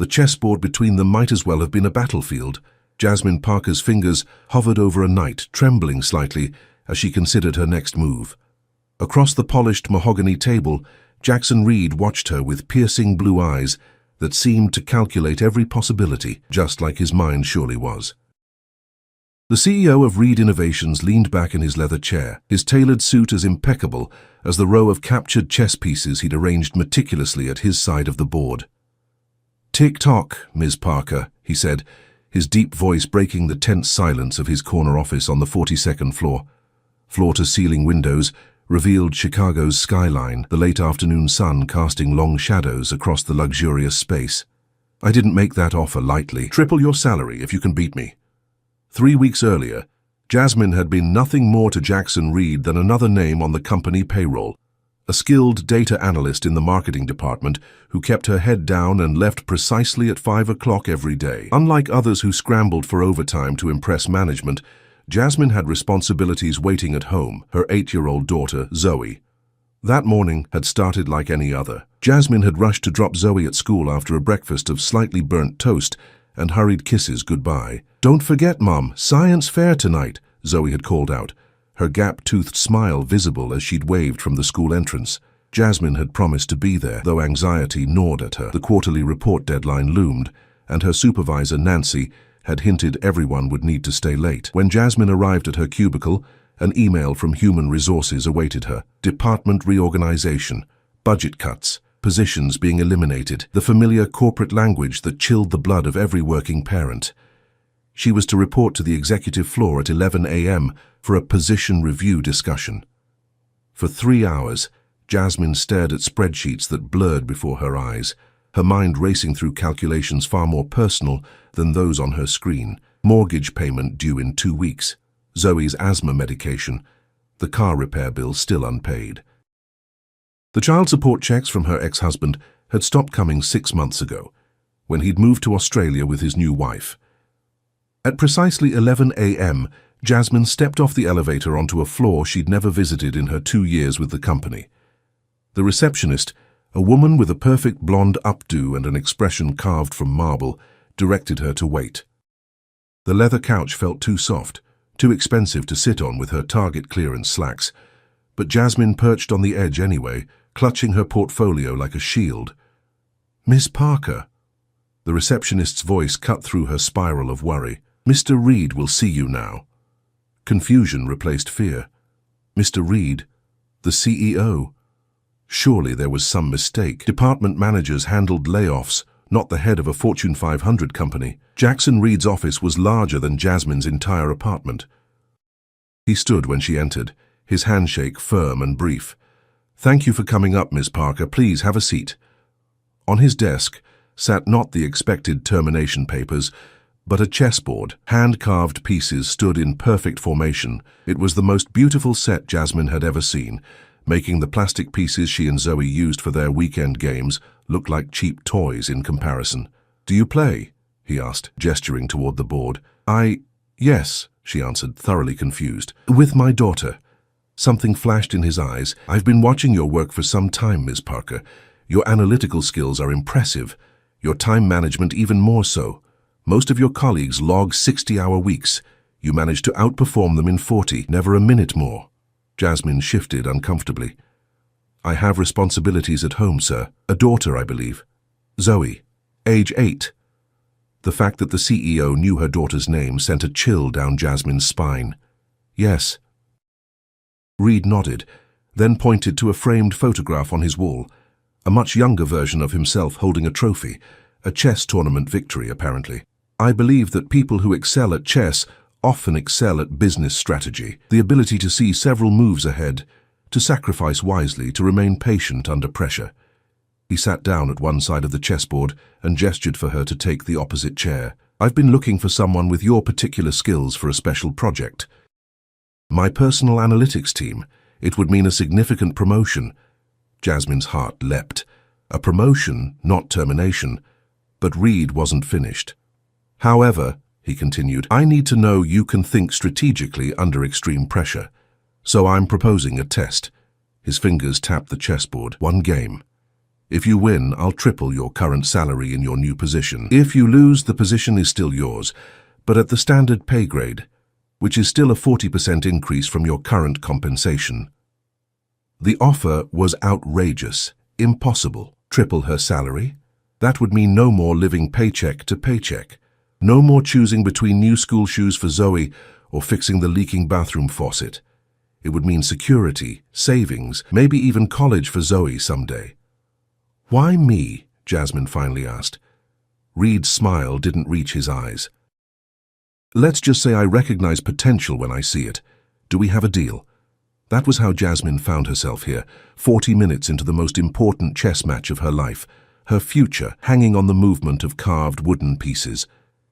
The chessboard between them might as well have been a battlefield. Jasmine Parker's fingers hovered over a knight, trembling slightly as she considered her next move. Across the polished mahogany table, Jackson Reed watched her with piercing blue eyes that seemed to calculate every possibility, just like his mind surely was. The CEO of Reed Innovations leaned back in his leather chair, his tailored suit as impeccable as the row of captured chess pieces he'd arranged meticulously at his side of the board. "Tick-tock, Ms. Parker," he said, his deep voice breaking the tense silence of his corner office on the 42nd floor. Floor-to-ceiling windows revealed Chicago's skyline, the late afternoon sun casting long shadows across the luxurious space. "I didn't make that offer lightly. Triple your salary if you can beat me." 3 weeks earlier, Jasmine had been nothing more to Jackson Reed than another name on the company payroll, a skilled data analyst in the marketing department who kept her head down and left precisely at 5 o'clock every day. Unlike others who scrambled for overtime to impress management, Jasmine had responsibilities waiting at home, her 8-year-old daughter, Zoe. That morning had started like any other. Jasmine had rushed to drop Zoe at school after a breakfast of slightly burnt toast and hurried kisses goodbye. "Don't forget, Mom, science fair tonight," Zoe had called out, her gap-toothed smile visible as she'd waved from the school entrance. Jasmine had promised to be there, though anxiety gnawed at her. The quarterly report deadline loomed, and her supervisor, Nancy, had hinted everyone would need to stay late. When Jasmine arrived at her cubicle, an email from Human Resources awaited her. Department reorganization, budget cuts, positions being eliminated, the familiar corporate language that chilled the blood of every working parent. She was to report to the executive floor at 11 a.m. for a position review discussion. For 3 hours, Jasmine stared at spreadsheets that blurred before her eyes, her mind racing through calculations far more personal than those on her screen. Mortgage payment due in 2 weeks, Zoe's asthma medication, the car repair bill still unpaid. The child support checks from her ex-husband had stopped coming 6 months ago, when he'd moved to Australia with his new wife. At precisely 11 a.m., Jasmine stepped off the elevator onto a floor she'd never visited in her 2 years with the company. The receptionist, a woman with a perfect blonde updo and an expression carved from marble, directed her to wait. The leather couch felt too soft, too expensive to sit on with her target clearance slacks, but Jasmine perched on the edge anyway, clutching her portfolio like a shield. "Miss Parker." The receptionist's voice cut through her spiral of worry. "Mr. Reed will see you now." Confusion replaced fear. Mr. Reed, the CEO. Surely there was some mistake. Department managers handled layoffs, not the head of a Fortune 500 company. Jackson Reed's office was larger than Jasmine's entire apartment. He stood when she entered, his handshake firm and brief. "Thank you for coming up, Miss Parker. Please have a seat." On his desk sat not the expected termination papers, but a chessboard. Hand-carved pieces stood in perfect formation. It was the most beautiful set Jasmine had ever seen, making the plastic pieces she and Zoe used for their weekend games look like cheap toys in comparison. "Do you play?" he asked, gesturing toward the board. Yes," she answered, thoroughly confused. "With my daughter." Something flashed in his eyes. "I've been watching your work for some time, Ms. Parker. Your analytical skills are impressive. Your time management even more so. Most of your colleagues log 60-hour weeks. You manage to outperform them in 40, never a minute more." Jasmine shifted uncomfortably. "I have responsibilities at home, sir. A daughter, I believe. Zoe, age 8. The fact that the CEO knew her daughter's name sent a chill down Jasmine's spine. "Yes." Reed nodded, then pointed to a framed photograph on his wall, a much younger version of himself holding a trophy, a chess tournament victory, apparently. "I believe that people who excel at chess often excel at business strategy, the ability to see several moves ahead, to sacrifice wisely, to remain patient under pressure." He sat down at one side of the chessboard and gestured for her to take the opposite chair. "I've been looking for someone with your particular skills for a special project. My personal analytics team. It would mean a significant promotion." Jasmine's heart leapt. A promotion, not termination. But Reed wasn't finished. "However," he continued, "I need to know you can think strategically under extreme pressure. So I'm proposing a test." His fingers tapped the chessboard. "1 game. If you win, I'll triple your current salary in your new position. If you lose, the position is still yours, but at the standard pay grade, which is still a 40% increase from your current compensation. The offer was outrageous, impossible. Triple her salary? That would mean no more living paycheck to paycheck. No more choosing between new school shoes for Zoe or fixing the leaking bathroom faucet. It would mean security, savings, maybe even college for Zoe someday. Why me? Jasmine finally asked. Reed's smile didn't reach his eyes. Let's just say I recognize potential when I see it. Do we have a deal? That was how Jasmine found herself here, 40 minutes into the most important chess match of her life, her future hanging on the movement of carved wooden pieces.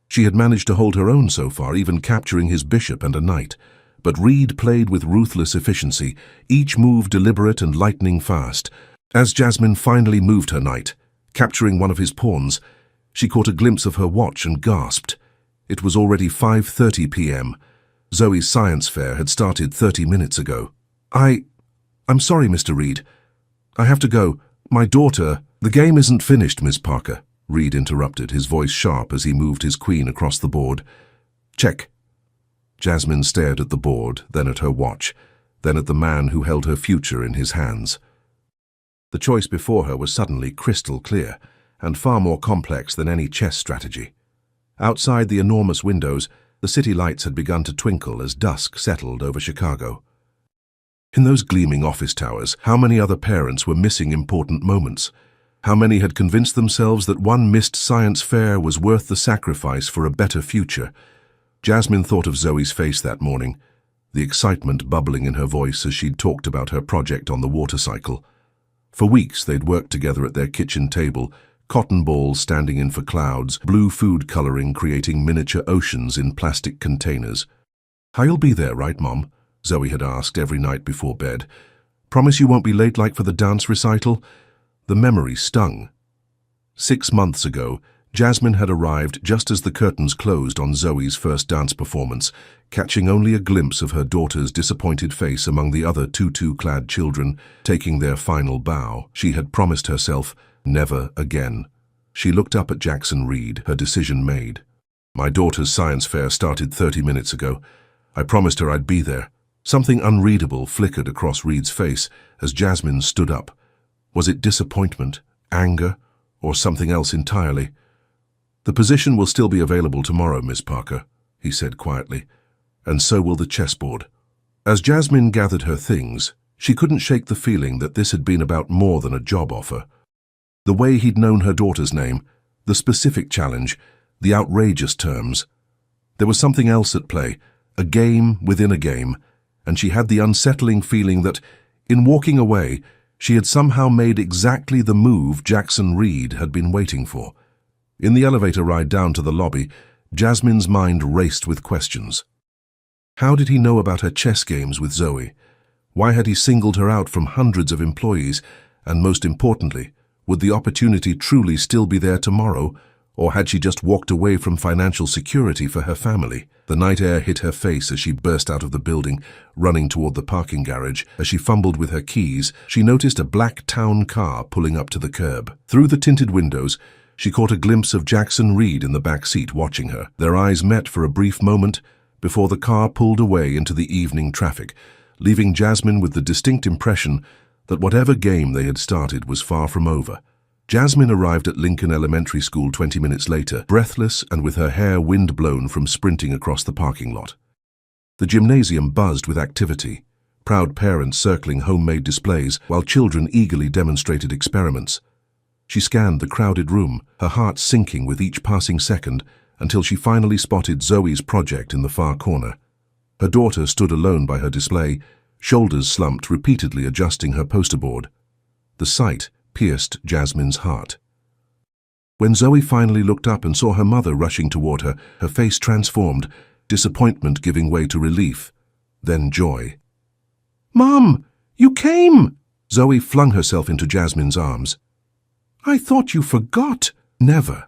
She had managed to hold her own so far, even capturing his bishop and a knight. But Reed played with ruthless efficiency, each move deliberate and lightning fast. As Jasmine finally moved her knight, capturing one of his pawns, she caught a glimpse of her watch and gasped. It was already 5:30 p.m. Zoe's science fair had started 30 minutes ago. I'm sorry, Mr. Reed. I have to go. My daughter... The game isn't finished, Miss Parker, Reed interrupted, his voice sharp as he moved his queen across the board. Check. Jasmine stared at the board, then at her watch, then at the man who held her future in his hands. The choice before her was suddenly crystal clear, and far more complex than any chess strategy. Outside the enormous windows, the city lights had begun to twinkle as dusk settled over Chicago. In those gleaming office towers, how many other parents were missing important moments? How many had convinced themselves that one missed science fair was worth the sacrifice for a better future? Jasmine thought of Zoe's face that morning, the excitement bubbling in her voice as she'd talked about her project on the water cycle. For weeks they'd worked together at their kitchen table, cotton balls standing in for clouds, blue food coloring creating miniature oceans in plastic containers. You'll be there, right, Mom? Zoe had asked every night before bed. Promise you won't be late like for the dance recital? The memory stung. 6 months ago, Jasmine had arrived just as the curtains closed on Zoe's first dance performance, catching only a glimpse of her daughter's disappointed face among the other tutu-clad children, taking their final bow. She had promised herself, never again. She looked up at Jackson Reed, her decision made. My daughter's science fair started 30 minutes ago. I promised her I'd be there. Something unreadable flickered across Reed's face as Jasmine stood up. Was it disappointment, anger, or something else entirely? The position will still be available tomorrow, Miss Parker, he said quietly, and so will the chessboard. As Jasmine gathered her things, she couldn't shake the feeling that this had been about more than a job offer. The way he'd known her daughter's name, the specific challenge, the outrageous terms. There was something else at play, a game within a game, and she had the unsettling feeling that, in walking away, she had somehow made exactly the move Jackson Reed had been waiting for. In the elevator ride down to the lobby, Jasmine's mind raced with questions. How did he know about her chess games with Zoe? Why had he singled her out from hundreds of employees? And most importantly, would the opportunity truly still be there tomorrow, or had she just walked away from financial security for her family? The night air hit her face as she burst out of the building, running toward the parking garage. As she fumbled with her keys, she noticed a black town car pulling up to the curb. Through the tinted windows, she caught a glimpse of Jackson Reed in the back seat watching her. Their eyes met for a brief moment before the car pulled away into the evening traffic, leaving Jasmine with the distinct impression that whatever game they had started was far from over. Jasmine arrived at Lincoln Elementary School 20 minutes later, breathless and with her hair wind-blown from sprinting across the parking lot. The gymnasium buzzed with activity, proud parents circling homemade displays while children eagerly demonstrated experiments. She scanned the crowded room, her heart sinking with each passing second until she finally spotted Zoe's project in the far corner. Her daughter stood alone by her display, shoulders slumped, repeatedly adjusting her poster board. The sight pierced Jasmine's heart. When Zoe finally looked up and saw her mother rushing toward her, her face transformed, disappointment giving way to relief, then joy. "Mom, you came!" Zoe flung herself into Jasmine's arms. "I thought you forgot." "Never,"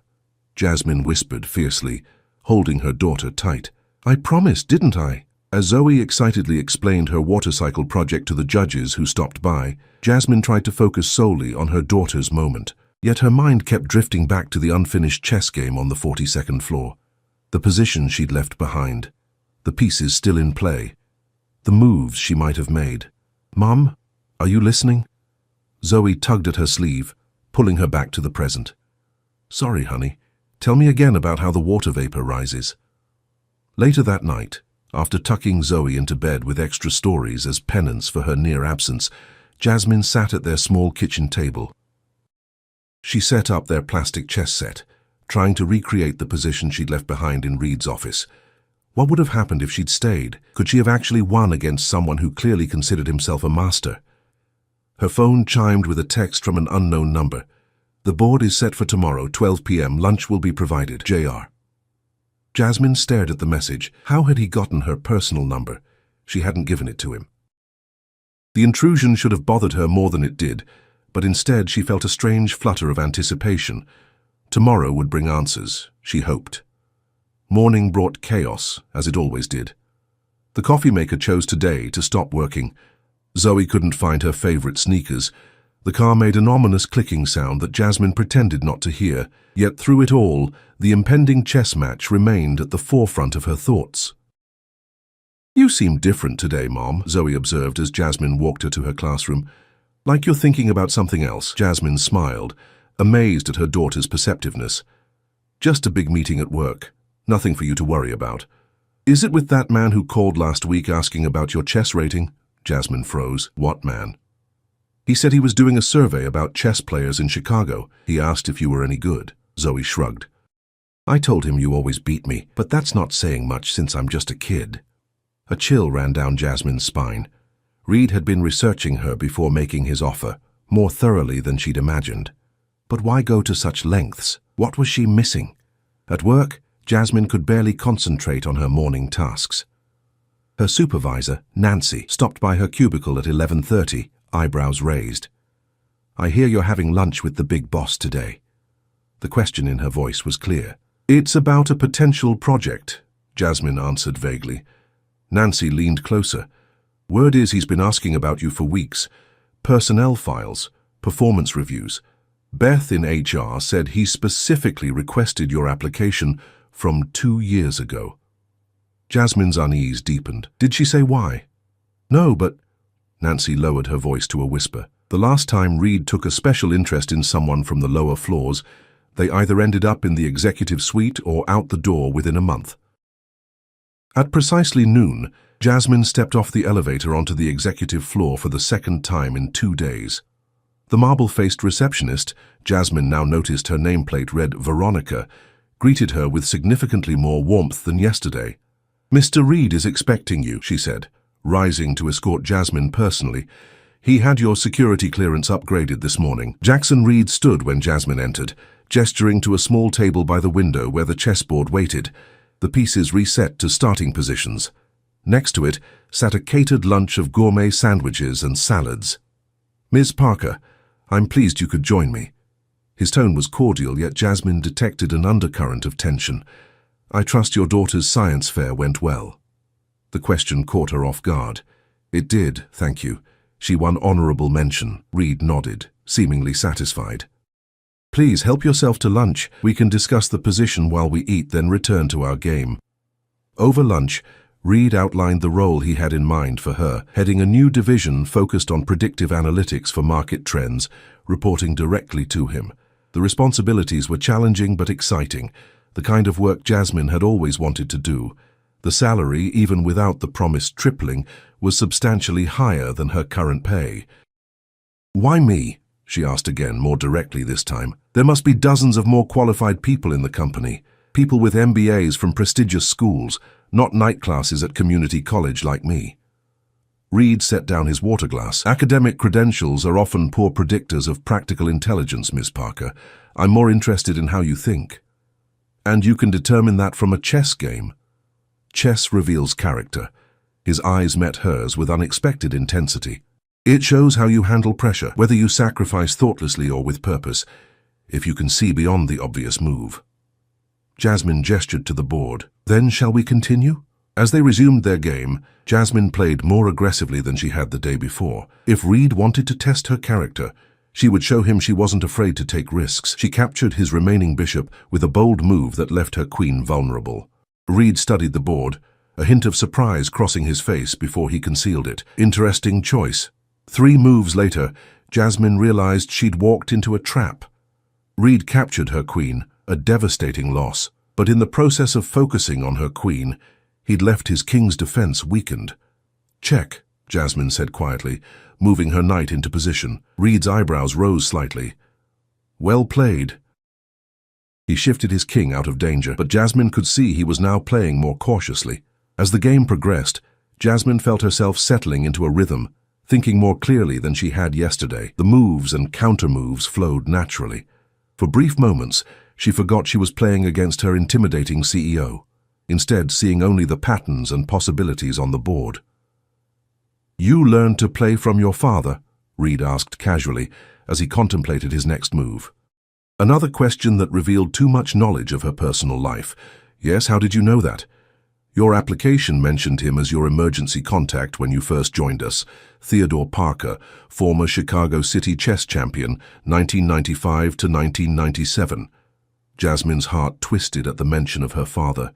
Jasmine whispered fiercely, holding her daughter tight. "I promised, didn't I?" As Zoe excitedly explained her watercycle project to the judges who stopped by, Jasmine tried to focus solely on her daughter's moment. Yet her mind kept drifting back to the unfinished chess game on the 42nd floor. The position she'd left behind. The pieces still in play. The moves she might have made. "Mom, are you listening?" Zoe tugged at her sleeve, pulling her back to the present. "Sorry, honey. Tell me again about how the water vapor rises." Later that night, after tucking Zoe into bed with extra stories as penance for her near absence, Jasmine sat at their small kitchen table. She set up their plastic chess set, trying to recreate the position she'd left behind in Reed's office. What would have happened if she'd stayed? Could she have actually won against someone who clearly considered himself a master? Her phone chimed with a text from an unknown number. "The board is set for tomorrow, 12 p.m. Lunch will be provided, JR." Jasmine stared at the message. How had he gotten her personal number? She hadn't given it to him. The intrusion should have bothered her more than it did, but instead she felt a strange flutter of anticipation. Tomorrow would bring answers, she hoped. Morning brought chaos, as it always did. The coffee maker chose today to stop working. Zoe couldn't find her favorite sneakers. The car made an ominous clicking sound that Jasmine pretended not to hear, yet through it all, the impending chess match remained at the forefront of her thoughts. "You seem different today, Mom," Zoe observed as Jasmine walked her to her classroom. "Like you're thinking about something else." Jasmine smiled, amazed at her daughter's perceptiveness. "Just a big meeting at work. Nothing for you to worry about." "Is it with that man who called last week asking about your chess rating?" Jasmine froze. "What man?" "He said he was doing a survey about chess players in Chicago. He asked if you were any good." Zoe shrugged. "I told him you always beat me, but that's not saying much since I'm just a kid." A chill ran down Jasmine's spine. Reed had been researching her before making his offer, more thoroughly than she'd imagined. But why go to such lengths? What was she missing? At work, Jasmine could barely concentrate on her morning tasks. Her supervisor, Nancy, stopped by her cubicle at 11:30, eyebrows raised. "I hear you're having lunch with the big boss today." The question in her voice was clear. "It's about a potential project," Jasmine answered vaguely. Nancy leaned closer. "Word is he's been asking about you for weeks. Personnel files, performance reviews. Beth in HR said he specifically requested your application from 2 years ago." Jasmine's unease deepened. "Did she say why?" "No, but—" Nancy lowered her voice to a whisper. "The last time Reed took a special interest in someone from the lower floors, they either ended up in the executive suite or out the door within a month." At precisely noon, Jasmine stepped off the elevator onto the executive floor for the second time in 2 days. The marble-faced receptionist, Jasmine now noticed her nameplate read Veronica, greeted her with significantly more warmth than yesterday. "Mr. Reed is expecting you," she said, rising to escort Jasmine personally. "He had your security clearance upgraded this morning." Jackson Reed stood when Jasmine entered, gesturing to a small table by the window where the chessboard waited, the pieces reset to starting positions. Next to it sat a catered lunch of gourmet sandwiches and salads. "Ms. Parker, I'm pleased you could join me." His tone was cordial, yet Jasmine detected an undercurrent of tension. "I trust your daughter's science fair went well." The question caught her off guard. "It did, thank you. She won honorable mention." Reed nodded, seemingly satisfied. "Please help yourself to lunch. We can discuss the position while we eat, then return to our game." Over lunch, Reed outlined the role he had in mind for her, heading a new division focused on predictive analytics for market trends, reporting directly to him. The responsibilities were challenging but exciting, the kind of work Jasmine had always wanted to do. The salary, even without the promised tripling, was substantially higher than her current pay. "Why me?" she asked again, more directly this time. "There must be dozens of more qualified people in the company, people with MBAs from prestigious schools, not night classes at community college like me." Reed set down his water glass. "Academic credentials are often poor predictors of practical intelligence, Miss Parker. I'm more interested in how you think." "And you can determine that from a chess game?" "Chess reveals character." His eyes met hers with unexpected intensity. "It shows how you handle pressure, whether you sacrifice thoughtlessly or with purpose, if you can see beyond the obvious move." Jasmine gestured to the board. "Then shall we continue?" As they resumed their game, Jasmine played more aggressively than she had the day before. If Reed wanted to test her character, she would show him she wasn't afraid to take risks. She captured his remaining bishop with a bold move that left her queen vulnerable. Reed studied the board, a hint of surprise crossing his face before he concealed it. Interesting choice. 3 moves later, Jasmine realized she'd walked into a trap. Reed captured her queen, a devastating loss, but in the process of focusing on her queen, he'd left his king's defense weakened. "Check," Jasmine said quietly, moving her knight into position. Reed's eyebrows rose slightly. "Well played." He shifted his king out of danger, but Jasmine could see he was now playing more cautiously. As the game progressed, Jasmine felt herself settling into a rhythm, thinking more clearly than she had yesterday. The moves and counter-moves flowed naturally. For brief moments, she forgot she was playing against her intimidating CEO, instead seeing only the patterns and possibilities on the board. "You learned to play from your father?" Reed asked casually as he contemplated his next move. Another question that revealed too much knowledge of her personal life. "Yes, how did you know that?" "Your application mentioned him as your emergency contact when you first joined us. Theodore Parker, former Chicago City chess champion, 1995 to 1997. Jasmine's heart twisted at the mention of her father.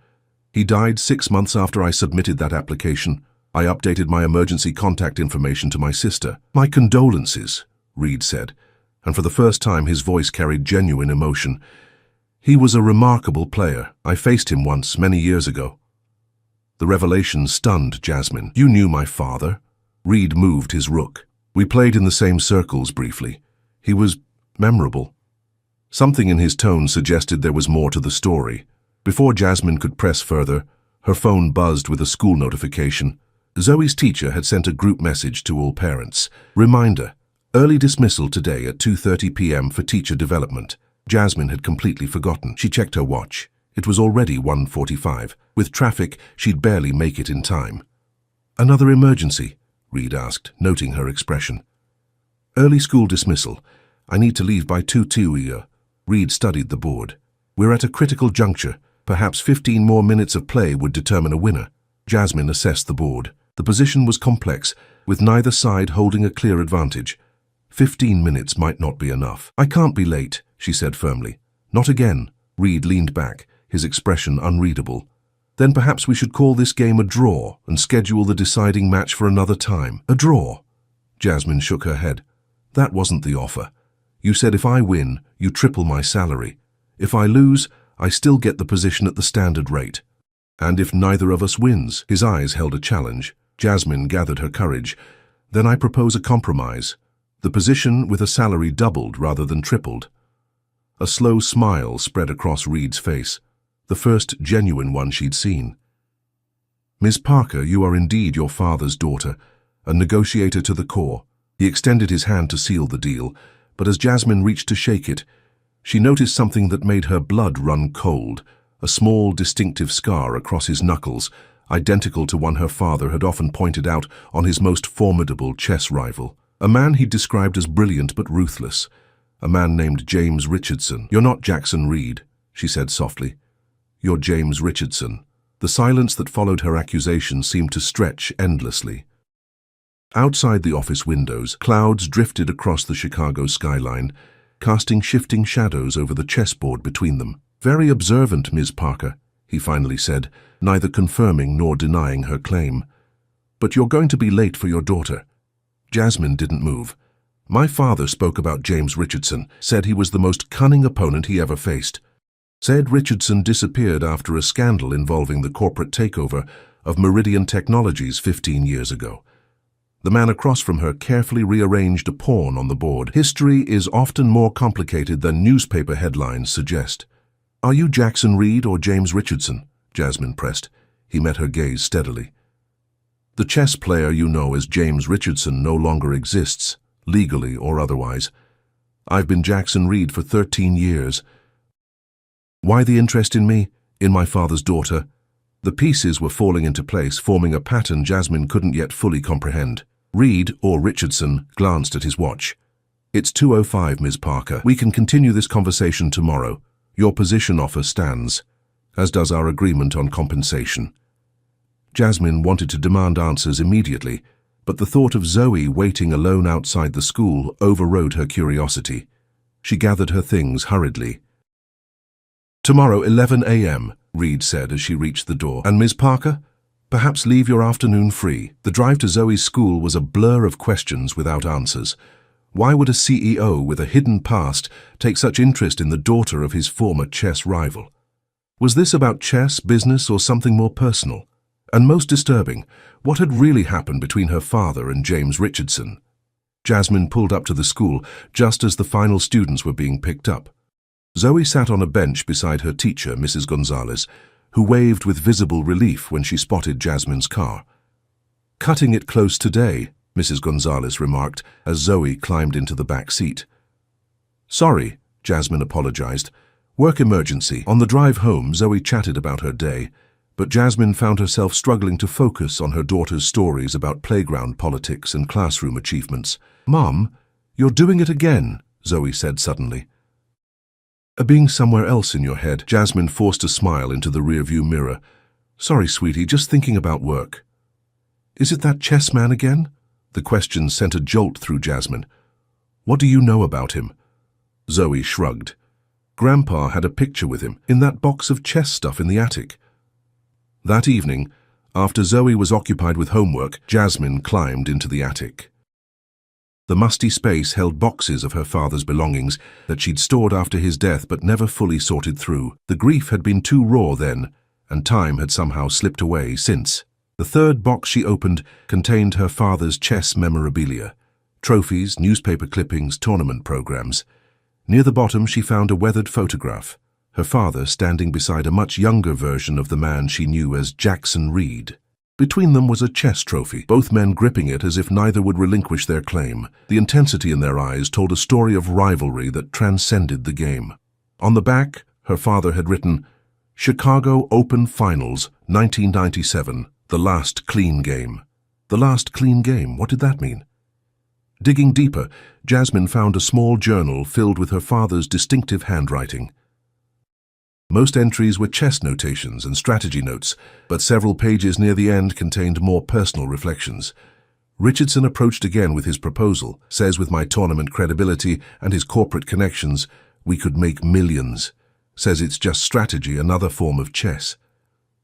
"He died 6 months after I submitted that application. I updated my emergency contact information to my sister." "My condolences," Reed said, and for the first time his voice carried genuine emotion. "He was a remarkable player. I faced him once, many years ago." The revelation stunned Jasmine. "You knew my father?" Reed moved his rook. "We played in the same circles briefly. He was memorable." Something in his tone suggested there was more to the story. Before Jasmine could press further, her phone buzzed with a school notification. Zoe's teacher had sent a group message to all parents. "Reminder, early dismissal today at 2:30 p.m. for teacher development." Jasmine had completely forgotten. She checked her watch. It was already 1:45. With traffic, she'd barely make it in time. "Another emergency?" Reed asked, noting her expression. "Early school dismissal. I need to leave by 2:02. Reed studied the board. "We're at a critical juncture. Perhaps 15 more minutes of play would determine a winner." Jasmine assessed the board. The position was complex, with neither side holding a clear advantage. 15 minutes might not be enough. "I can't be late," she said firmly. "Not again." Reed leaned back, his expression unreadable. "Then perhaps we should call this game a draw and schedule the deciding match for another time." "A draw?" Jasmine shook her head. "That wasn't the offer. You said if I win, you triple my salary. If I lose, I still get the position at the standard rate. And if neither of us wins?" His eyes held a challenge. Jasmine gathered her courage. "Then I propose a compromise. The position with a salary doubled rather than tripled." A slow smile spread across Reed's face, the first genuine one she'd seen. "Miss Parker, you are indeed your father's daughter, a negotiator to the core." He extended his hand to seal the deal, but as Jasmine reached to shake it, she noticed something that made her blood run cold, a small, distinctive scar across his knuckles, identical to one her father had often pointed out on his most formidable chess rival. A man he described as brilliant but ruthless, a man named James Richardson. "You're not Jackson Reed," she said softly. "You're James Richardson." The silence that followed her accusation seemed to stretch endlessly. Outside the office windows, clouds drifted across the Chicago skyline, casting shifting shadows over the chessboard between them. "Very observant, Ms. Parker," he finally said, neither confirming nor denying her claim. "But you're going to be late for your daughter." Jasmine didn't move. "My father spoke about James Richardson, said he was the most cunning opponent he ever faced. Said Richardson disappeared after a scandal involving the corporate takeover of Meridian Technologies 15 years ago." The man across from her carefully rearranged a pawn on the board. "History is often more complicated than newspaper headlines suggest." "Are you Jackson Reed or James Richardson?" Jasmine pressed. He met her gaze steadily. "The chess player you know as James Richardson no longer exists, legally or otherwise. I've been Jackson Reed for 13 years. Why the interest in me? In my father's daughter?" The pieces were falling into place, forming a pattern Jasmine couldn't yet fully comprehend. Reed, or Richardson, glanced at his watch. "It's 2:05, Ms. Parker. We can continue this conversation tomorrow. Your position offer stands, as does our agreement on compensation." Jasmine wanted to demand answers immediately, but the thought of Zoe waiting alone outside the school overrode her curiosity. She gathered her things hurriedly. "Tomorrow, 11 a.m., Reed said as she reached the door. "And Ms. Parker? Perhaps leave your afternoon free." The drive to Zoe's school was a blur of questions without answers. Why would a CEO with a hidden past take such interest in the daughter of his former chess rival? Was this about chess, business, or something more personal? And most disturbing, what had really happened between her father and James Richardson? Jasmine pulled up to the school just as the final students were being picked up. Zoe sat on a bench beside her teacher, Mrs. Gonzalez, who waved with visible relief when she spotted Jasmine's car. "Cutting it close today," Mrs. Gonzalez remarked as Zoe climbed into the back seat. "Sorry," Jasmine apologized. "Work emergency." On the drive home, Zoe chatted about her day, but Jasmine found herself struggling to focus on her daughter's stories about playground politics and classroom achievements. "Mom, you're doing it again," Zoe said suddenly. Being somewhere else in your head, Jasmine forced a smile into the rearview mirror. "Sorry, sweetie, just thinking about work." "Is it that chess man again?" The question sent a jolt through Jasmine. "What do you know about him?" Zoe shrugged. "Grandpa had a picture with him in that box of chess stuff in the attic." That evening, after Zoe was occupied with homework, Jasmine climbed into the attic. The musty space held boxes of her father's belongings that she'd stored after his death but never fully sorted through. The grief had been too raw then, and time had somehow slipped away since. The third box she opened contained her father's chess memorabilia, trophies, newspaper clippings, tournament programs. Near the bottom she found a weathered photograph, her father standing beside a much younger version of the man she knew as Jackson Reed. Between them was a chess trophy, both men gripping it as if neither would relinquish their claim. The intensity in their eyes told a story of rivalry that transcended the game. On the back, her father had written, "Chicago Open Finals, 1997, the last clean game." The last clean game, what did that mean? Digging deeper, Jasmine found a small journal filled with her father's distinctive handwriting. Most entries were chess notations and strategy notes, but several pages near the end contained more personal reflections. Richardson approached again with his proposal, says with my tournament credibility and his corporate connections, we could make millions. Says it's just strategy, another form of chess.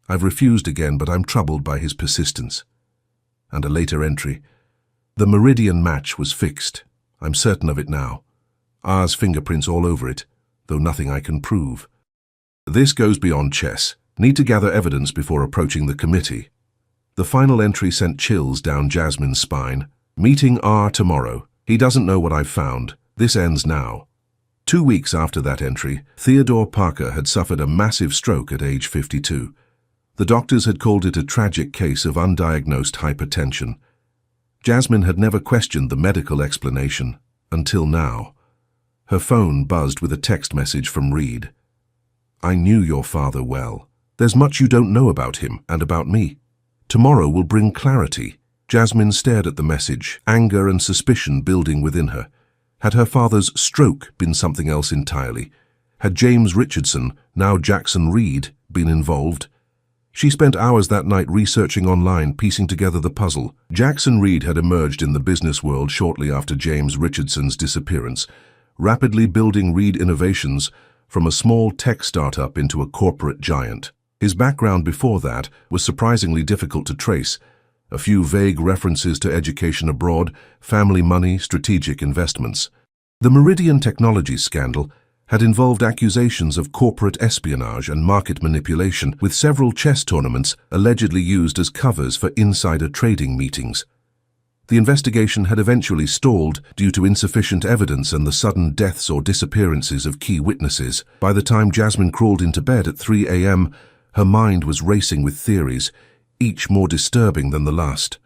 I've refused again, but I'm troubled by his persistence. And a later entry. The Meridian match was fixed. I'm certain of it now. R's fingerprints all over it, though nothing I can prove. This goes beyond chess. Need to gather evidence before approaching the committee. The final entry sent chills down Jasmine's spine. Meeting R tomorrow. He doesn't know what I've found. This ends now. 2 weeks after that entry, Theodore Parker had suffered a massive stroke at age 52. The doctors had called it a tragic case of undiagnosed hypertension. Jasmine had never questioned the medical explanation, until now. Her phone buzzed with a text message from Reed. I knew your father well. There's much you don't know about him and about me. Tomorrow will bring clarity. Jasmine stared at the message, anger and suspicion building within her. Had her father's stroke been something else entirely? Had James Richardson, now Jackson Reed, been involved? She spent hours that night researching online, piecing together the puzzle. Jackson Reed had emerged in the business world shortly after James Richardson's disappearance, rapidly building Reed Innovations from a small tech startup into a corporate giant. His background before that was surprisingly difficult to trace. A few vague references to education abroad, family money, strategic investments. The Meridian Technologies scandal had involved accusations of corporate espionage and market manipulation, with several chess tournaments allegedly used as covers for insider trading meetings. The investigation had eventually stalled due to insufficient evidence and the sudden deaths or disappearances of key witnesses. By the time Jasmine crawled into bed at 3 a.m., her mind was racing with theories, each more disturbing than the last.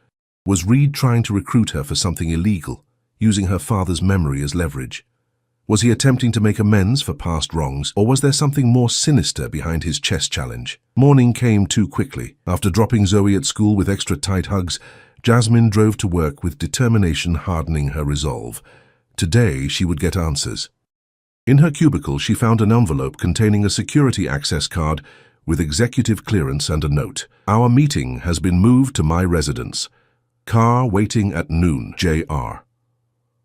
Was Reed trying to recruit her for something illegal, using her father's memory as leverage? Was he attempting to make amends for past wrongs, or was there something more sinister behind his chess challenge? Morning came too quickly. After dropping Zoe at school with extra tight hugs, Jasmine drove to work with determination hardening her resolve. Today she would get answers. In her cubicle she found an envelope containing a security access card with executive clearance and a note. Our meeting has been moved to my residence. Car waiting at noon, J.R.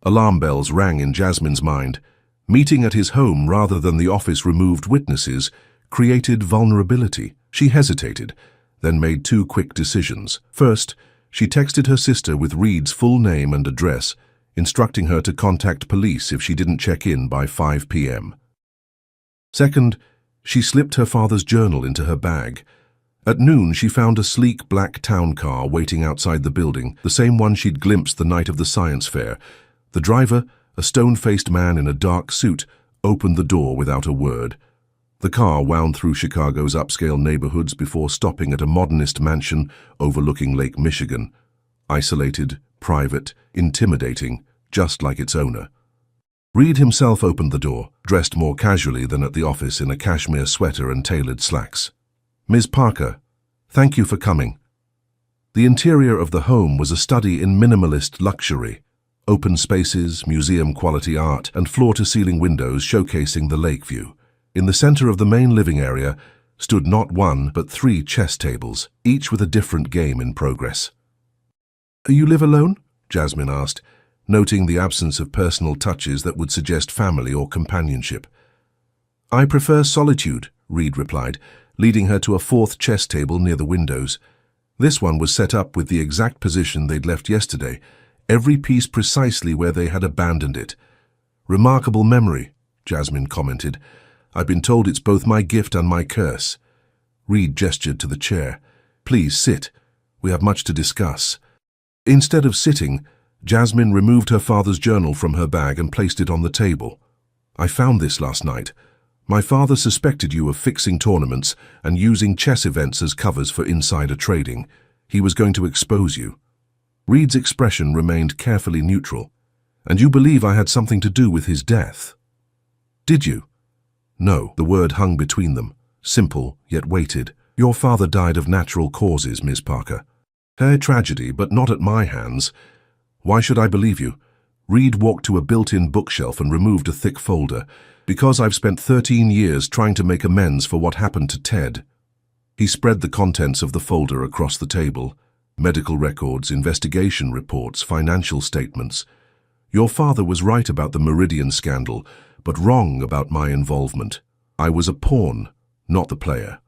Alarm bells rang in Jasmine's mind. Meeting at his home rather than the office removed witnesses created vulnerability. She hesitated, then made two quick decisions. First, she texted her sister with Reed's full name and address, instructing her to contact police if she didn't check in by 5 p.m. Second, she slipped her father's journal into her bag. At noon, she found a sleek black town car waiting outside the building, the same one she'd glimpsed the night of the science fair. The driver, a stone-faced man in a dark suit, opened the door without a word. The car wound through Chicago's upscale neighborhoods before stopping at a modernist mansion overlooking Lake Michigan. Isolated, private, intimidating, just like its owner. Reed himself opened the door, dressed more casually than at the office in a cashmere sweater and tailored slacks. "Ms. Parker, thank you for coming." The interior of the home was a study in minimalist luxury. Open spaces, museum-quality art, and floor-to-ceiling windows showcasing the lake view. In the center of the main living area stood not one but 3 chess tables, each with a different game in progress. "You live alone?" Jasmine asked, noting the absence of personal touches that would suggest family or companionship. "I prefer solitude," Reed replied, leading her to a 4th chess table near the windows. This one was set up with the exact position they'd left yesterday, every piece precisely where they had abandoned it. "Remarkable memory," Jasmine commented. "I've been told it's both my gift and my curse." Reed gestured to the chair. "Please sit. We have much to discuss." Instead of sitting, Jasmine removed her father's journal from her bag and placed it on the table. "I found this last night. My father suspected you of fixing tournaments and using chess events as covers for insider trading. He was going to expose you." Reed's expression remained carefully neutral. "And you believe I had something to do with his death?" "Did you?" "No." The word hung between them, simple yet weighted. "Your father died of natural causes, Miss Parker. A tragedy, but not at my hands. Why should I believe you?" Reed walked to a built-in bookshelf and removed a thick folder. "Because I've spent 13 years trying to make amends for what happened to Ted." He spread the contents of the folder across the table. Medical records, investigation reports, financial statements. "Your father was right about the Meridian scandal, but wrong about my involvement. I was a pawn, not the player.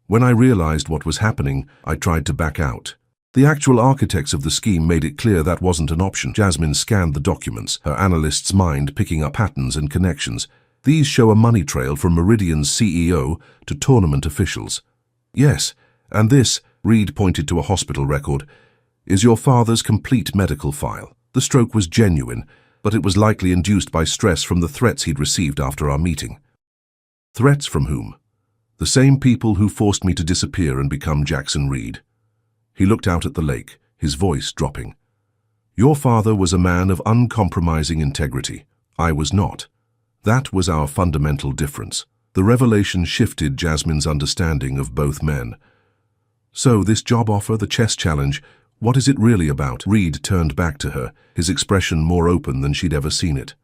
When I realized what was happening, I tried to back out." The actual architects of the scheme made it clear that wasn't an option. Jasmine scanned the documents, her analyst's mind picking up patterns and connections. "These show a money trail from Meridian's CEO to tournament officials." "Yes, and this," Reed pointed to a hospital record, "is your father's complete medical file. The stroke was genuine, but it was likely induced by stress from the threats he'd received after our meeting." "Threats from whom?" "The same people who forced me to disappear and become Jackson Reed." He looked out at the lake, his voice dropping. "Your father was a man of uncompromising integrity. I was not. That was our fundamental difference." The revelation shifted Jasmine's understanding of both men. "So this job offer, the chess challenge, what is it really about?" Reed turned back to her, his expression more open than she'd ever seen it.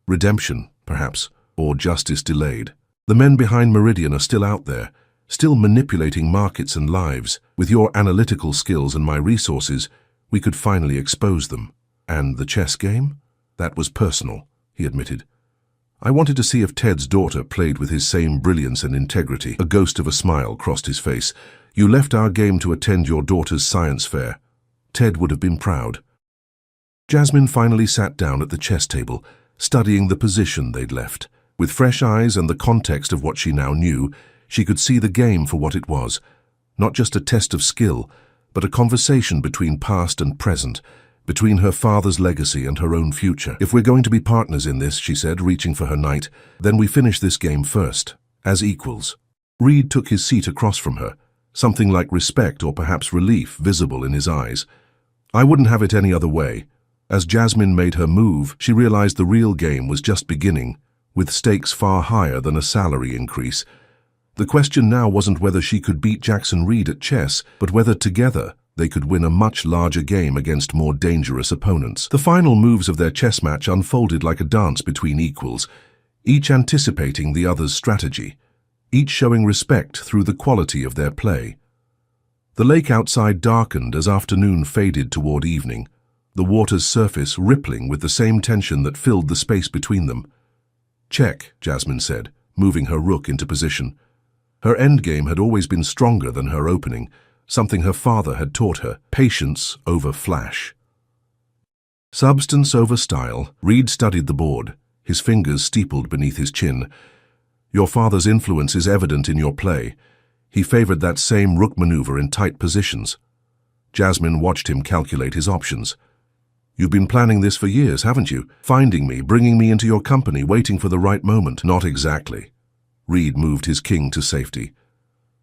"Redemption, perhaps, or justice delayed. The men behind Meridian are still out there, still manipulating markets and lives. With your analytical skills and my resources, we could finally expose them." "And the chess game?" "That was personal," he admitted. "I wanted to see if Ted's daughter played with his same brilliance and integrity." A ghost of a smile crossed his face. "You left our game to attend your daughter's science fair. Ted would have been proud." Jasmine finally sat down at the chess table, studying the position they'd left. With fresh eyes and the context of what she now knew, she could see the game for what it was. Not just a test of skill, but a conversation between past and present, between her father's legacy and her own future. "If we're going to be partners in this," she said, reaching for her knight, "then we finish this game first, as equals." Reed took his seat across from her, something like respect or perhaps relief visible in his eyes. "I wouldn't have it any other way." As Jasmine made her move, she realized the real game was just beginning, with stakes far higher than a salary increase. The question now wasn't whether she could beat Jackson Reed at chess, but whether together they could win a much larger game against more dangerous opponents. The final moves of their chess match unfolded like a dance between equals, each anticipating the other's strategy, each showing respect through the quality of their play. The lake outside darkened as afternoon faded toward evening, the water's surface rippling with the same tension that filled the space between them. "Check," Jasmine said, moving her rook into position. Her endgame had always been stronger than her opening, something her father had taught her: patience over flash. Substance over style, Reed studied the board, his fingers steepled beneath his chin. "Your father's influence is evident in your play. He favored that same rook maneuver in tight positions." Jasmine watched him calculate his options. "You've been planning this for years, haven't you? Finding me, bringing me into your company, waiting for the right moment." "Not exactly." Reed moved his king to safety.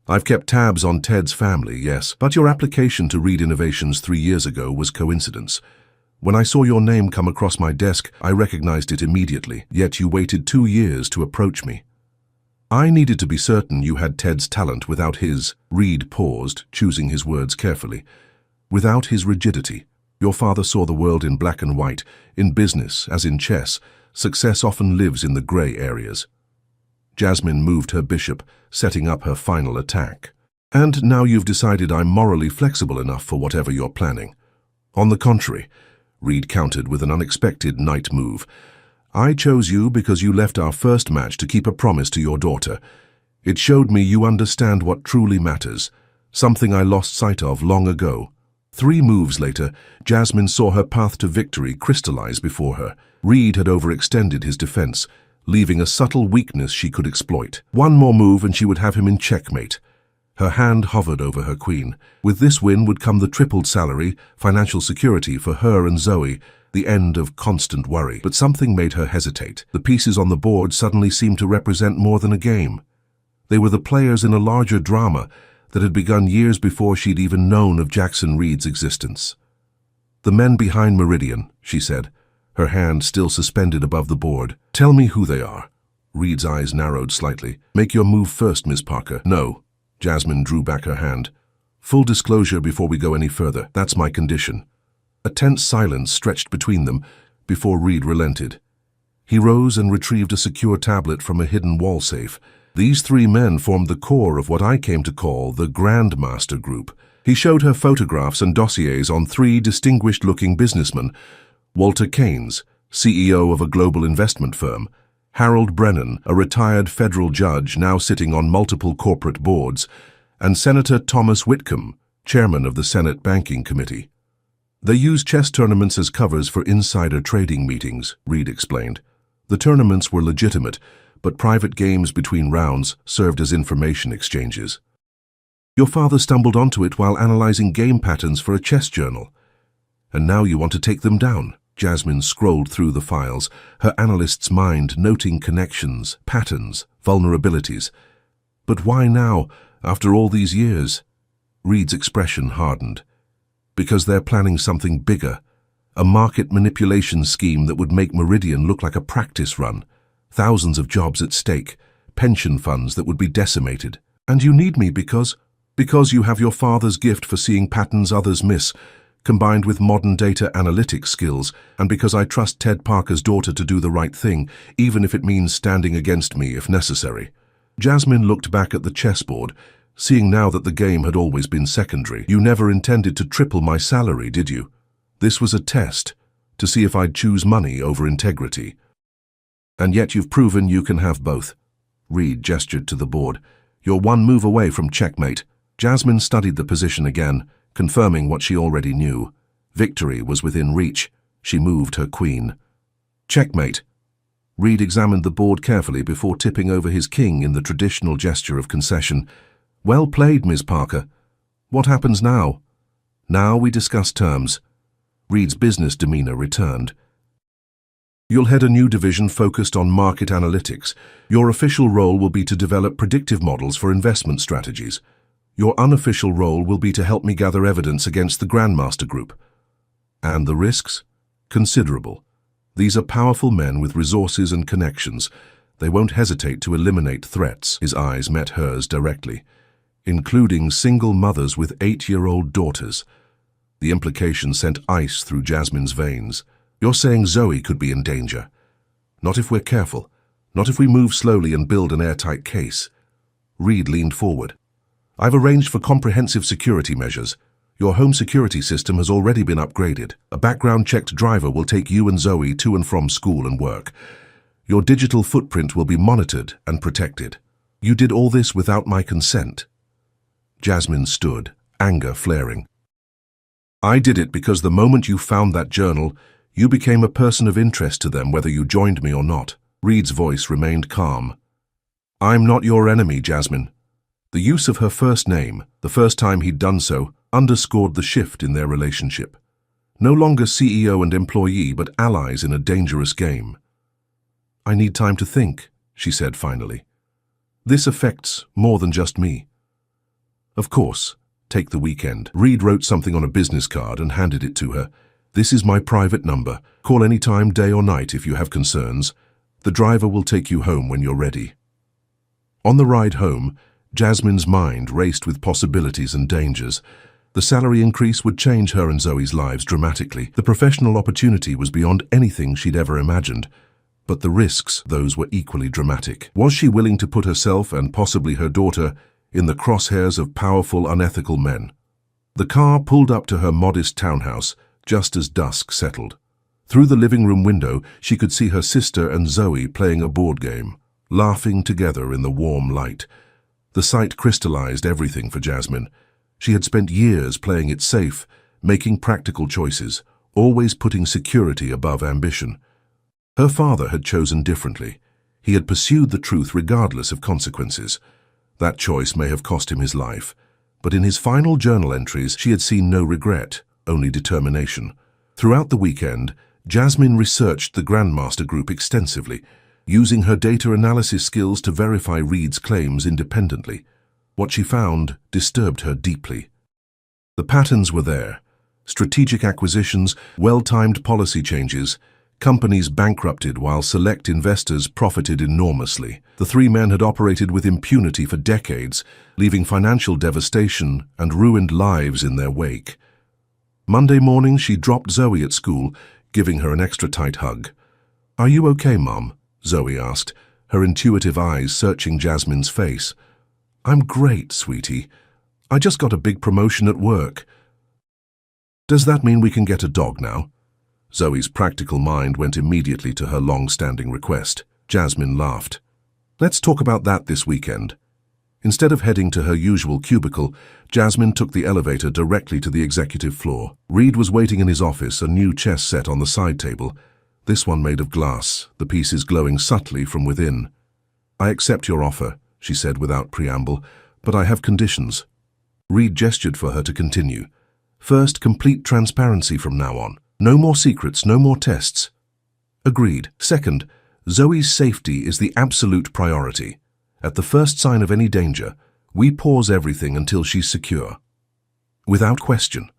"I've kept tabs on Ted's family, yes, but your application to Reed Innovations 3 years ago was coincidence. When I saw your name come across my desk, I recognized it immediately, yet you waited 2 years to approach me. I needed to be certain you had Ted's talent without his—" Reed paused, choosing his words carefully. "Without his rigidity. Your father saw the world in black and white. In business, as in chess, success often lives in the gray areas." Jasmine moved her bishop, setting up her final attack. "And now you've decided I'm morally flexible enough for whatever you're planning." "On the contrary," Reed countered with an unexpected knight move. "I chose you because you left our first match to keep a promise to your daughter. It showed me you understand what truly matters, something I lost sight of long ago." 3 moves later, Jasmine saw her path to victory crystallize before her. Reed had overextended his defense, leaving a subtle weakness she could exploit. One more move and she would have him in checkmate. Her hand hovered over her queen. With this win would come the tripled salary, financial security for her and Zoe, the end of constant worry. But something made her hesitate. The pieces on the board suddenly seemed to represent more than a game. They were the players in a larger drama that had begun years before she'd even known of Jackson Reed's existence. "The men behind Meridian," she said, her hand still suspended above the board. "Tell me who they are." Reed's eyes narrowed slightly. "Make your move first, Miss Parker." "No." Jasmine drew back her hand. "Full disclosure before we go any further. That's my condition." A tense silence stretched between them before Reed relented. He rose and retrieved a secure tablet from a hidden wall safe. "These 3 men formed the core of what I came to call the Grandmaster Group." He showed her photographs and dossiers on 3 distinguished-looking businessmen: Walter Keynes, CEO of a global investment firm; Harold Brennan, a retired federal judge now sitting on multiple corporate boards; and Senator Thomas Whitcomb, chairman of the Senate Banking Committee. "They use chess tournaments as covers for insider trading meetings," Reed explained. "The tournaments were legitimate, but private games between rounds served as information exchanges. Your father stumbled onto it while analyzing game patterns for a chess journal. And now you want to take them down." Jasmine scrolled through the files, her analyst's mind noting connections, patterns, vulnerabilities. "But why now, after all these years?" Reed's expression hardened. "Because they're planning something bigger, a market manipulation scheme that would make Meridian look like a practice run. Thousands of jobs at stake, pension funds that would be decimated. And you need me because you have your father's gift for seeing patterns others miss, combined with modern data analytics skills, and because I trust Ted Parker's daughter to do the right thing, even if it means standing against me if necessary." Jasmine looked back at the chessboard, seeing now that the game had always been secondary. "You never intended to triple my salary, did you? This was a test, to see if I'd choose money over integrity. And yet you've proven you can have both." Reed gestured to the board. "You're 1 move away from checkmate." Jasmine studied the position again, confirming what she already knew. Victory was within reach. She moved her queen. "Checkmate." Reed examined the board carefully before tipping over his king in the traditional gesture of concession. "Well played, Ms. Parker. What happens now?" "Now we discuss terms." Reed's business demeanor returned. "You'll head a new division focused on market analytics. Your official role will be to develop predictive models for investment strategies. Your unofficial role will be to help me gather evidence against the Grandmaster Group." "And the risks?" "Considerable. These are powerful men with resources and connections. They won't hesitate to eliminate threats." His eyes met hers directly. "Including single mothers with 8-year-old daughters." The implication sent ice through Jasmine's veins. "You're saying Zoe could be in danger?" "Not if we're careful. Not if we move slowly and build an airtight case." Reed leaned forward. I've arranged for comprehensive security measures. Your home security system has already been upgraded. A background-checked driver will take you and Zoe to and from school and work. Your digital footprint will be monitored and protected. You did all this without my consent. Jasmine stood, anger flaring. I did it because the moment you found that journal, you became a person of interest to them whether you joined me or not. Reed's voice remained calm. I'm not your enemy, Jasmine. The use of her first name, the first time he'd done so, underscored the shift in their relationship. No longer CEO and employee, but allies in a dangerous game. I need time to think, she said finally. This affects more than just me. Of course, take the weekend. Reed wrote something on a business card and handed it to her. This is my private number. Call any time, day or night, if you have concerns. The driver will take you home when you're ready. On the ride home, Jasmine's mind raced with possibilities and dangers. The salary increase would change her and Zoe's lives dramatically. The professional opportunity was beyond anything she'd ever imagined. But the risks, those were equally dramatic. Was she willing to put herself and possibly her daughter in the crosshairs of powerful, unethical men? The car pulled up to her modest townhouse just as dusk settled. Through the living room window, she could see her sister and Zoe playing a board game, laughing together in the warm light. The sight crystallized everything for Jasmine. She had spent years playing it safe, making practical choices, always putting security above ambition. Her father had chosen differently. He had pursued the truth regardless of consequences. That choice may have cost him his life, but in his final journal entries she had seen no regret, only determination. Throughout the weekend, Jasmine researched the Grandmaster Group extensively, using her data analysis skills to verify Reed's claims independently. What she found disturbed her deeply. The patterns were there. Strategic acquisitions, well-timed policy changes, companies bankrupted while select investors profited enormously. The three men had operated with impunity for decades, leaving financial devastation and ruined lives in their wake. Monday morning, she dropped Zoe at school, giving her an extra tight hug. Are you okay, Mom? Zoe asked, her intuitive eyes searching Jasmine's face. I'm great, sweetie. I just got a big promotion at work. Does that mean we can get a dog now? Zoe's practical mind went immediately to her long-standing request. Jasmine laughed. Let's talk about that this weekend. Instead of heading to her usual cubicle, Jasmine took the elevator directly to the executive floor. Reed was waiting in his office, a new chess set on the side table. This one made of glass, the pieces glowing subtly from within. I accept your offer, she said without preamble, but I have conditions. Reed gestured for her to continue. First, complete transparency from now on. No more secrets, no more tests. Agreed. Second, Zoe's safety is the absolute priority. At the first sign of any danger, we pause everything until she's secure. Without question.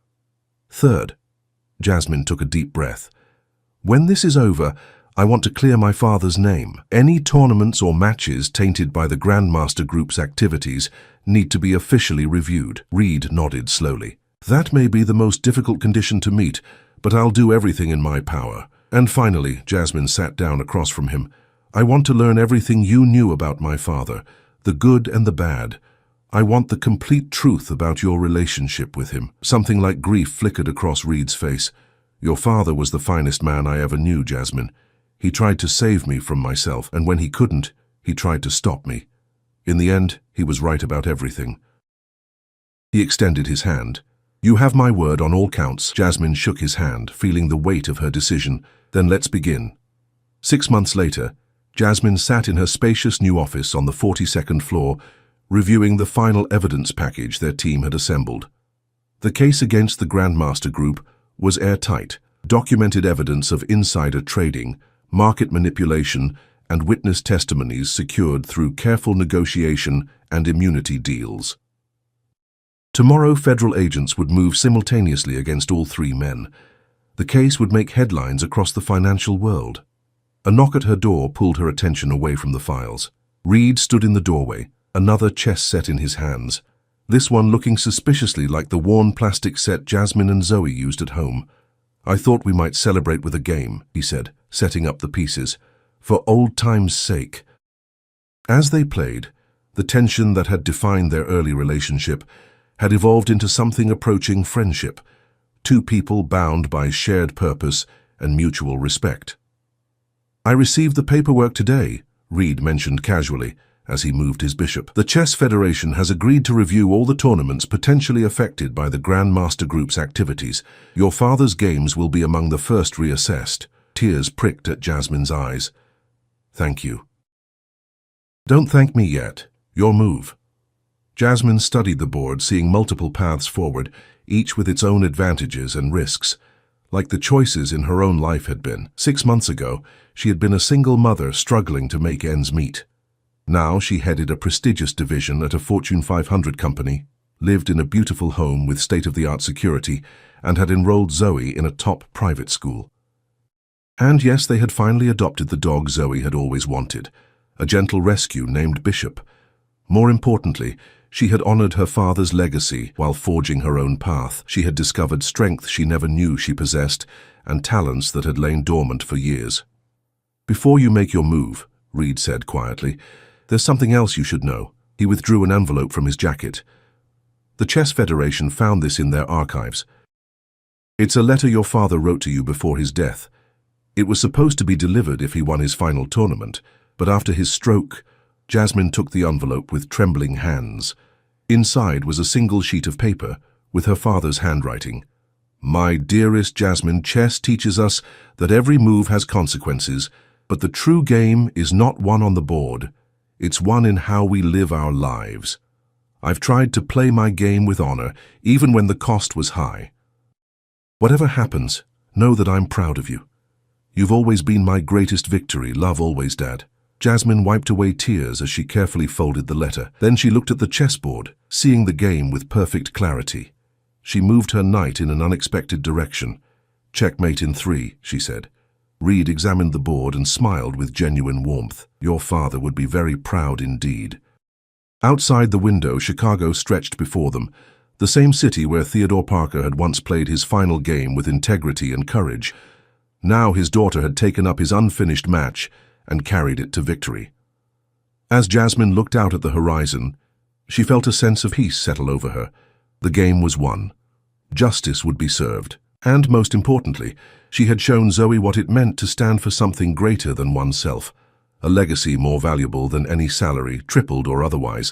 Third, Jasmine took a deep breath. When this is over, I want to clear my father's name. Any tournaments or matches tainted by the Grandmaster Group's activities need to be officially reviewed. Reed nodded slowly. That may be the most difficult condition to meet, but I'll do everything in my power. And finally, Jasmine sat down across from him. I want to learn everything you knew about my father, the good and the bad. I want the complete truth about your relationship with him. Something like grief flickered across Reed's face. Your father was the finest man I ever knew, Jasmine. He tried to save me from myself, and when he couldn't, he tried to stop me. In the end, he was right about everything. He extended his hand. You have my word on all counts. Jasmine shook his hand, feeling the weight of her decision. Then let's begin. 6 months later, Jasmine sat in her spacious new office on the 42nd floor, reviewing the final evidence package their team had assembled. The case against the Grandmaster Group was airtight, documented evidence of insider trading, market manipulation, and witness testimonies secured through careful negotiation and immunity deals. Tomorrow, federal agents would move simultaneously against all three men. The case would make headlines across the financial world. A knock at her door pulled her attention away from the files. Reed stood in the doorway, another chess set in his hands, this one looking suspiciously like the worn plastic set Jasmine and Zoe used at home. I thought we might celebrate with a game, he said, setting up the pieces, for old time's sake. As they played, The tension that had defined their early relationship had evolved into something approaching friendship, two people bound by shared purpose and mutual respect. "I received the paperwork today," Reed mentioned casually as he moved his bishop. "The Chess Federation has agreed to review all the tournaments potentially affected by the Grandmaster Group's activities. Your father's games will be among the first reassessed." Tears pricked at Jasmine's eyes. "Thank you." "Don't thank me yet. Your move." Jasmine studied the board, seeing multiple paths forward, each with its own advantages and risks, like the choices in her own life had been. 6 months ago, she had been a single mother struggling to make ends meet. Now she headed a prestigious division at a Fortune 500 company, lived in a beautiful home with state-of-the-art security, and had enrolled Zoe in a top private school. And yes, they had finally adopted the dog Zoe had always wanted, a gentle rescue named Bishop. More importantly, she had honored her father's legacy while forging her own path. She had discovered strength she never knew she possessed and talents that had lain dormant for years. "Before you make your move," Reed said quietly, "there's something else you should know." He withdrew an envelope from his jacket. "The Chess Federation found this in their archives. It's a letter your father wrote to you before his death. It was supposed to be delivered if he won his final tournament, but after his stroke..." Jasmine took the envelope with trembling hands. Inside was a single sheet of paper with her father's handwriting. "My dearest Jasmine, chess teaches us that every move has consequences, but the true game is not won on the board. It's won in how we live our lives. I've tried to play my game with honor, even when the cost was high. Whatever happens, know that I'm proud of you. You've always been my greatest victory. Love always, Dad." Jasmine wiped away tears as she carefully folded the letter. Then she looked at the chessboard, seeing the game with perfect clarity. She moved her knight in an unexpected direction. "Checkmate in 3, she said. Reed examined the board and smiled with genuine warmth. "Your father would be very proud indeed." Outside the window, Chicago stretched before them, the same city where Theodore Parker had once played his final game with integrity and courage. Now his daughter had taken up his unfinished match and carried it to victory. As Jasmine looked out at the horizon, she felt a sense of peace settle over her. The game was won. Justice would be served. And most importantly, she had shown Zoe what it meant to stand for something greater than oneself, a legacy more valuable than any salary, tripled or otherwise.